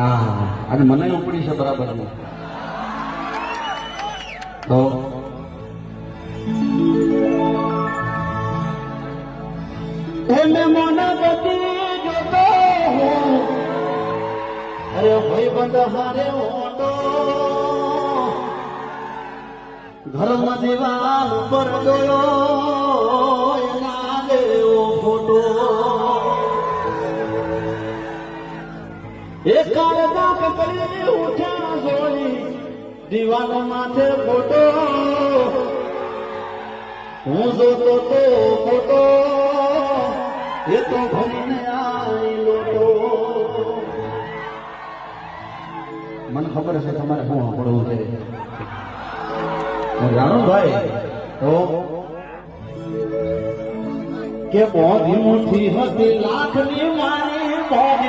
હા અને મને ઉપડી છે બરાબર નહીં તો એને મને બધી જોતો હું અરે ભાઈ બંધ હારે ઓટો ઘરમાં દિવાલ ઉપર ગયો એના લેવો ફોટો એક કાળજા પકડી ઉઠ્યા જોડી દિવાલ માથે ફોટો હું જોતો તો ફોટો એ તો ભરીને આઈ લોટો મને ખબર છે તમારે શું પડવું છે જાણો ભાઈ તો કે બોધી મુઠ્ઠી હતી લાખની મારી બોધી